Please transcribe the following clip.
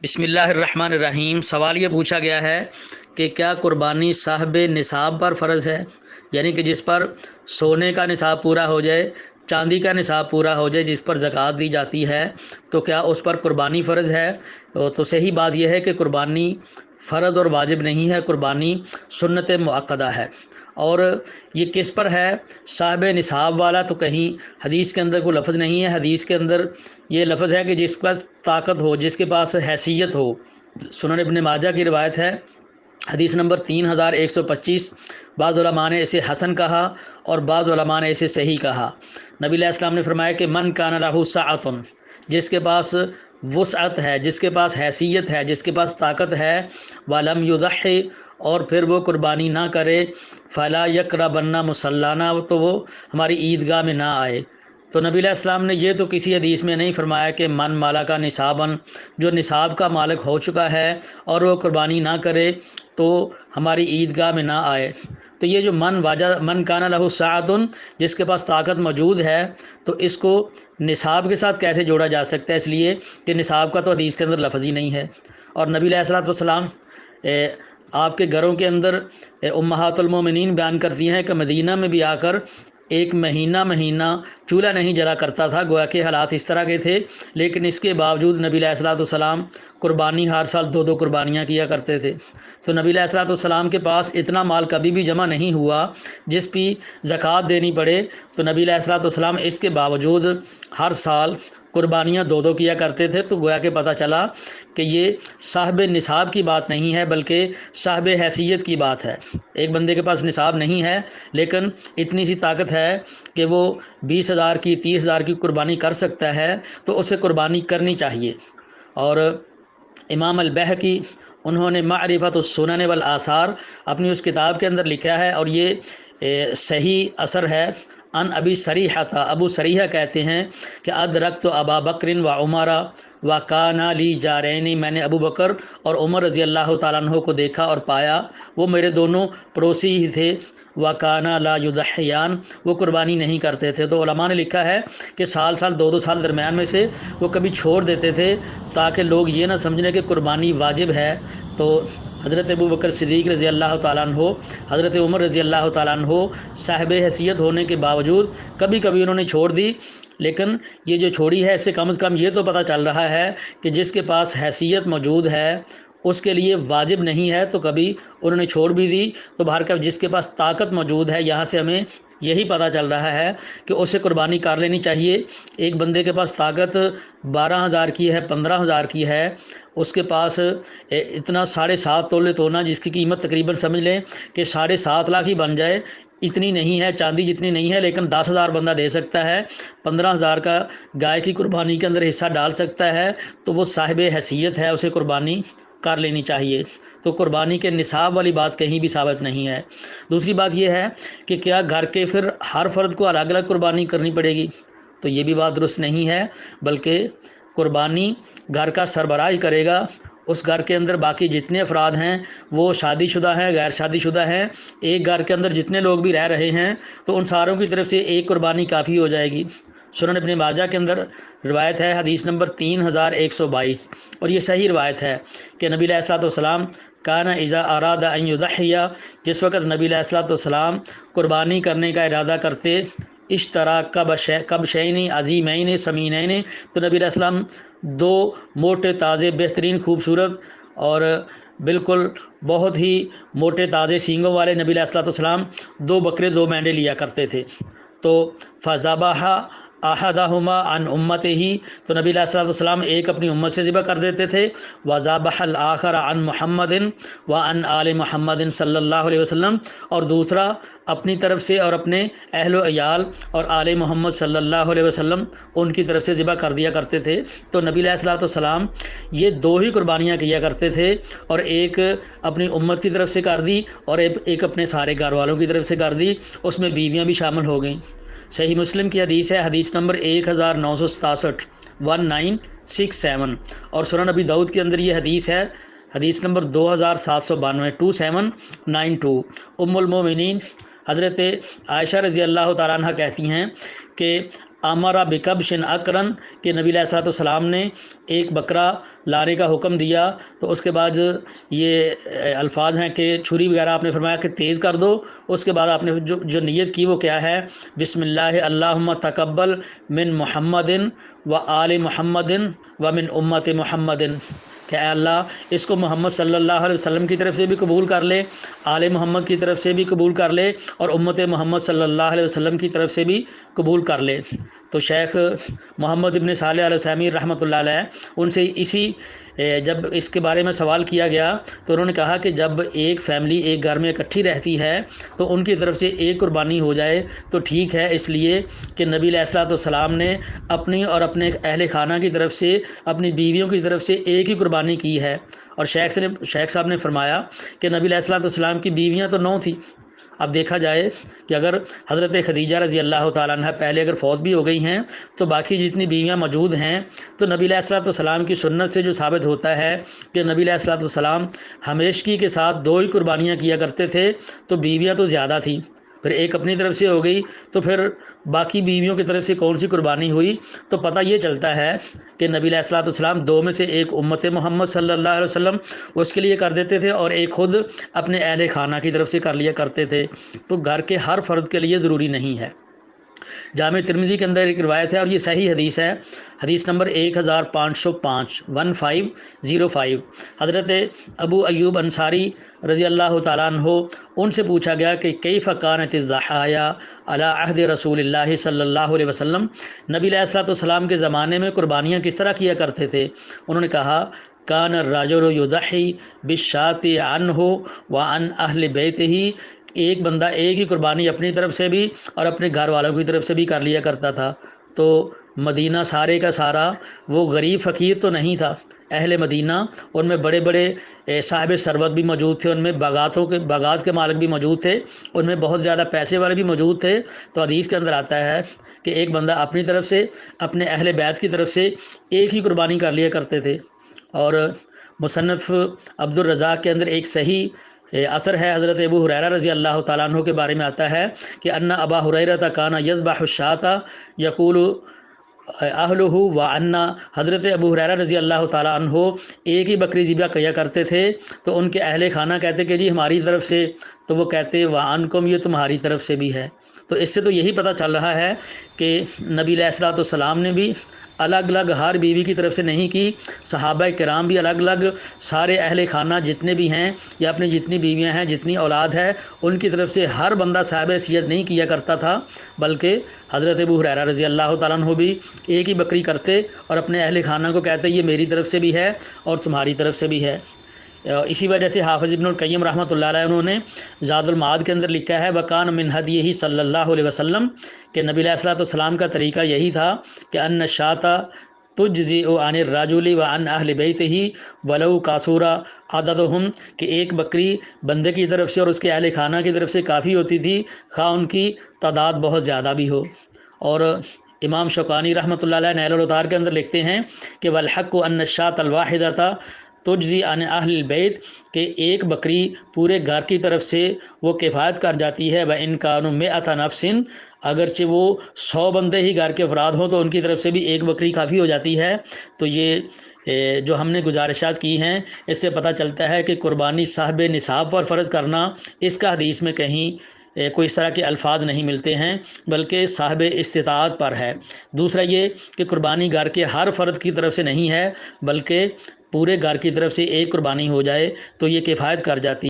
بسم اللہ الرحمن الرحیم۔ سوال یہ پوچھا گیا ہے کہ کیا قربانی صاحب نصاب پر فرض ہے، یعنی کہ جس پر سونے کا نصاب پورا ہو جائے، چاندی کا نصاب پورا ہو جائے، جس پر زکوٰۃ دی جاتی ہے، تو کیا اس پر قربانی فرض ہے؟ تو صحیح بات یہ ہے کہ قربانی فرض اور واجب نہیں ہے، قربانی سنت مؤکدہ ہے۔ اور یہ کس پر ہے؟ صاحب نصاب والا تو کہیں حدیث کے اندر کوئی لفظ نہیں ہے۔ حدیث کے اندر یہ لفظ ہے کہ جس کے پاس طاقت ہو، جس کے پاس حیثیت ہو۔ سنن ابن ماجہ کی روایت ہے، حدیث نمبر 3125۔ بعض علماء نے اسے حسن کہا اور بعض علماء نے اسے صحیح کہا۔ نبی علیہ السلام نے فرمایا کہ من کان لہ سعۃ، جس کے پاس وسعت ہے، جس کے پاس حیثیت ہے، جس کے پاس طاقت ہے، ولم یضحی، اور پھر وہ قربانی نہ کرے، فلا یقربن مصلانا، تو وہ ہماری عیدگاہ میں نہ آئے۔ تو نبی علیہ السلام نے یہ تو کسی حدیث میں نہیں فرمایا کہ من مالا کا نصاباً، جو نصاب کا مالک ہو چکا ہے اور وہ قربانی نہ کرے تو ہماری عیدگاہ میں نہ آئے۔ تو یہ جو من کان لہ سعۃ، جس کے پاس طاقت موجود ہے، تو اس کو نصاب کے ساتھ کیسے جوڑا جا سکتا ہے؟ اس لیے کہ نصاب کا تو حدیث کے اندر لفظ ہی نہیں ہے۔ اور نبی علیہ الصلوۃ والسلام آپ کے گھروں کے اندر امہات المومنین بیان کرتی ہیں کہ مدینہ میں بھی آ کر ایک مہینہ چولہا نہیں جلا کرتا تھا، گویا کہ حالات اس طرح کے تھے، لیکن اس کے باوجود نبی علیہ الصلوۃ والسلام قربانی ہر سال 2 قربانیاں کیا کرتے تھے۔ تو نبی علیہ الصلوۃ والسلام کے پاس اتنا مال کبھی بھی جمع نہیں ہوا جس پہ زکوٰۃ دینی پڑے، تو نبی علیہ الصلوۃ والسلام اس کے باوجود ہر سال قربانیاں 2 کیا کرتے تھے۔ تو گویا کہ پتہ چلا کہ یہ صاحب نصاب کی بات نہیں ہے بلکہ صاحب حیثیت کی بات ہے۔ ایک بندے کے پاس نصاب نہیں ہے لیکن اتنی سی طاقت ہے کہ وہ 20,000 کی 30,000 کی قربانی کر سکتا ہے، تو اسے قربانی کرنی چاہیے۔ اور امام البیہقی، انہوں نے معرفت السنن والآثار اپنی اس کتاب کے اندر لکھا ہے، اور یہ صحیح اثر ہے۔ ان ابی سریحہ تھا، ابو سریحہ کہتے ہیں کہ ادرکت ابا بکر و عمر و کانا لی جارینی، میں نے ابو بکر اور عمر رضی اللہ تعالیٰ عنہ کو دیکھا اور پایا وہ میرے دونوں پڑوسی ہی تھے، و کانا لا یضحیان، وہ قربانی نہیں کرتے تھے۔ تو علماء نے لکھا ہے کہ سال 2 سال درمیان میں سے وہ کبھی چھوڑ دیتے تھے تاکہ لوگ یہ نہ سمجھنے کہ قربانی واجب ہے۔ تو حضرت ابو بکر صدیق رضی اللہ تعالیٰ عنہ، حضرت عمر رضی اللہ تعالیٰ عنہ صاحب حیثیت ہونے کے باوجود کبھی انہوں نے چھوڑ دی، لیکن یہ جو چھوڑی ہے اس سے کم از کم یہ تو پتہ چل رہا ہے کہ جس کے پاس حیثیت موجود ہے اس کے لیے واجب نہیں ہے، تو کبھی انہوں نے چھوڑ بھی دی۔ تو بہرکیف جس کے پاس طاقت موجود ہے، یہاں سے ہمیں یہی پتہ چل رہا ہے کہ اسے قربانی کر لینی چاہیے۔ ایک بندے کے پاس طاقت 12,000 کی ہے، 15,000 کی ہے، اس کے پاس اتنا 7.5 تولے تونا، جس کی قیمت تقریباً سمجھ لیں کہ 7.5 لاکھ ہی بن جائے، اتنی نہیں ہے، چاندی جتنی نہیں ہے، لیکن 10,000 بندہ دے سکتا ہے، 15,000 کا گائے کی قربانی کے اندر حصہ ڈال سکتا ہے، تو وہ صاحب حیثیت ہے، اسے قربانی کر لینی چاہیے۔ تو قربانی کے نصاب والی بات کہیں بھی ثابت نہیں ہے۔ دوسری بات یہ ہے کہ کیا گھر کے پھر ہر فرد کو الگ الگ قربانی کرنی پڑے گی؟ تو یہ بھی بات درست نہیں ہے، بلکہ قربانی گھر کا سربراہ ہی کرے گا۔ اس گھر کے اندر باقی جتنے افراد ہیں وہ شادی شدہ ہیں، غیر شادی شدہ ہیں، ایک گھر کے اندر جتنے لوگ بھی رہ رہے ہیں، تو ان ساروں کی طرف سے ایک قربانی کافی ہو جائے گی۔ سنن ابن ماجہ کے اندر روایت ہے، حدیث نمبر 3122، اور یہ صحیح روایت ہے کہ نبی علیہ الصلوۃ والسلام کان اذا اراد ان یضحی، جس وقت نبی علیہ الصلوۃ والسلام قربانی کرنے کا ارادہ کرتے، اشترا کبشین عظیمین سمینین، تو نبی علیہ السلام 2 موٹے تازے بہترین خوبصورت اور بالکل بہت ہی موٹے تازے سینگوں والے نبی علیہ الصلوۃ والسلام 2 بکرے 2 مینڈے لیا کرتے تھے۔ تو فذبح احدہما عن امتہ، تو نبی علیہ الصلوۃ والسلام ایک اپنی امت سے ذبح کر دیتے تھے، وذبح الاخر عن محمد وعن آل محمد صلی اللہ علیہ وسلم، اور دوسرا اپنی طرف سے اور اپنے اہل و عیال اور آل محمد صلی اللہ علیہ وسلم ان کی طرف سے ذبح کر دیا کرتے تھے۔ تو نبی علیہ الصلوۃ والسلام یہ 2 ہی قربانیاں کیا کرتے تھے، اور ایک اپنی امت کی طرف سے کر دی اور ایک اپنے سارے گھر والوں کی طرف سے کر دی، اس میں بیویاں بھی شامل ہو گئیں۔ صحیح مسلم کی حدیث ہے، حدیث نمبر 1967، 1967، اور سنن ابی داؤد کے اندر یہ حدیث ہے، حدیث نمبر 2792، 2792۔ ام المومنین حضرت عائشہ رضی اللہ تعالیٰ عنہ کہتی ہیں کہ امر بکبشن اقرن کہ نبی علیہ الصلوۃ والسلام نے ایک بکرا لانے کا حکم دیا، تو اس کے بعد یہ الفاظ ہیں کہ چھری وغیرہ آپ نے فرمایا کہ تیز کر دو، اس کے بعد آپ نے جو نیت کی وہ کیا ہے، بسم اللہ اللہم تقبل من محمد و آل محمد و من امت محمد، کہ اے اللہ اس کو محمد صلی اللہ علیہ وسلم کی طرف سے بھی قبول کر لے، آل محمد کی طرف سے بھی قبول کر لے، اور امت محمد صلی اللہ علیہ وسلم کی طرف سے بھی قبول کر لے۔ تو شیخ محمد ابن صالح العثیمین رحمۃ اللہ علیہ ان سے جب اس کے بارے میں سوال کیا گیا تو انہوں نے کہا کہ جب ایک فیملی ایک گھر میں اکٹھی رہتی ہے تو ان کی طرف سے ایک قربانی ہو جائے تو ٹھیک ہے، اس لیے کہ نبی علیہ الصلوۃ والسلام نے اپنی اور اپنے اہل خانہ کی طرف سے اپنی بیویوں کی طرف سے ایک ہی قربانی کی ہے۔ اور شیخ صاحب نے فرمایا کہ نبی علیہ الصلوۃ والسلام کی بیویاں تو 9 تھیں۔ اب دیکھا جائے کہ اگر حضرت خدیجہ رضی اللہ تعالیٰ عنہ پہلے اگر فوت بھی ہو گئی ہیں تو باقی جتنی بیویاں موجود ہیں، تو نبی علیہ الصلوۃ والسلام کی سنت سے جو ثابت ہوتا ہے کہ نبی علیہ الصلوۃ والسلام ہمیشگی کے ساتھ 2 ہی قربانیاں کیا کرتے تھے، تو بیویاں تو زیادہ تھیں، پھر ایک اپنی طرف سے ہو گئی تو پھر باقی بیویوں کی طرف سے کون سی قربانی ہوئی، تو پتہ یہ چلتا ہے کہ نبی علیہ الصلوۃ والسلام 2 میں سے ایک امت محمد صلی اللہ علیہ وسلم اس کے لیے کر دیتے تھے اور ایک خود اپنے اہل خانہ کی طرف سے کر لیا کرتے تھے، تو گھر کے ہر فرد کے لیے ضروری نہیں ہے۔ جامع ترمذی کے اندر ایک روایت ہے اور یہ صحیح حدیث ہے، حدیث نمبر 1505 حضرت ابو ایوب انصاری رضی اللہ تعالیٰ عنہ ان سے پوچھا گیا کہ کیف کانت الضحایا علی عہد رسول اللہ صلی اللہ علیہ وسلم، نبی علیہ الصلوۃ والسلام کے زمانے میں قربانیاں کس طرح کیا کرتے تھے؟ انہوں نے کہا کان الرجل یضحی بالشاة عنہ وعن اہل بیتہ، ایک بندہ ایک ہی قربانی اپنی طرف سے بھی اور اپنے گھر والوں کی طرف سے بھی کر لیا کرتا تھا۔ تو مدینہ سارے کا سارا وہ غریب فقیر تو نہیں تھا، اہل مدینہ ان میں بڑے بڑے صاحب ثروت بھی موجود تھے، ان میں باغات کے مالک بھی موجود تھے، ان میں بہت زیادہ پیسے والے بھی موجود تھے۔ تو حدیث کے اندر آتا ہے کہ ایک بندہ اپنی طرف سے اپنے اہل بیت کی طرف سے ایک ہی قربانی کر لیا کرتے تھے۔ اور مصنف عبد الرزاق کے اندر ایک صحیح اثر ہے، حضرت ابو ہریرہ رضی اللہ تعالیٰ عنہ کے بارے میں آتا ہے کہ ان ابا ہریرہ کان یذبح الشاة یقول اہلہ وعنا، حضرت ابو ہریرہ رضی اللہ تعالیٰ عنہ ایک ہی بکری ذبح کیا کرتے تھے، تو ان کے اہل خانہ کہتے کہ جی ہماری طرف سے، تو وہ کہتے وعنکم، یہ تمہاری طرف سے بھی ہے۔ تو اس سے تو یہی پتہ چل رہا ہے کہ نبی علیہ الصلوۃ والسلام نے بھی الگ الگ ہر بیوی کی طرف سے نہیں کی، صحابہ کرام بھی الگ الگ، سارے اہل خانہ جتنے بھی ہیں یا اپنی جتنی بیویاں ہیں جتنی اولاد ہے ان کی طرف سے ہر بندہ صاحب حیثیت نہیں کیا کرتا تھا، بلکہ حضرت ابو ہریرہ رضی اللہ تعالیٰ عنہ بھی ایک ہی بکری کرتے اور اپنے اہل خانہ کو کہتے یہ میری طرف سے بھی ہے اور تمہاری طرف سے بھی ہے۔ اسی وجہ سے حافظ ابن القیم رحمۃ اللہ علیہ انہوں نے زاد المعاد کے اندر لکھا ہے وکان من ہدیہ صلی اللہ علیہ وسلم، کہ نبی علیہ الصلوۃ والسلام کا طریقہ یہی تھا کہ ان الشاة تجزئ عن الرجل وعن اہل بیتہ ولو کثر عددہم، کہ ایک بکری بندے کی طرف سے اور اس کے اہل خانہ کی طرف سے کافی ہوتی تھی، خواہ ان کی تعداد بہت زیادہ بھی ہو۔ اور امام شوکانی رحمۃ اللہ علیہ نیل الاوطار کے اندر لکھتے ہیں کہ والحق ان الشاة الواحدۃ تجزی عن اہل البیت، کہ ایک بکری پورے گھر کی طرف سے وہ کفایت کر جاتی ہے، وَإِن كَانُوا مِائَةَ نَفْسٍ، اگرچہ وہ 100 بندے ہی گھر کے افراد ہوں تو ان کی طرف سے بھی ایک بکری کافی ہو جاتی ہے۔ تو یہ جو ہم نے گزارشات کی ہیں اس سے پتہ چلتا ہے کہ قربانی صاحب نصاب پر فرض کرنا، اس کا حدیث میں کہیں کوئی اس طرح کے الفاظ نہیں ملتے ہیں، بلکہ صاحب استطاعت پر ہے۔ دوسرا یہ کہ قربانی گھر کے ہر فرد کی طرف سے نہیں ہے، بلکہ پورے گھر کی طرف سے ایک قربانی ہو جائے تو یہ کفایت کر جاتی ہے۔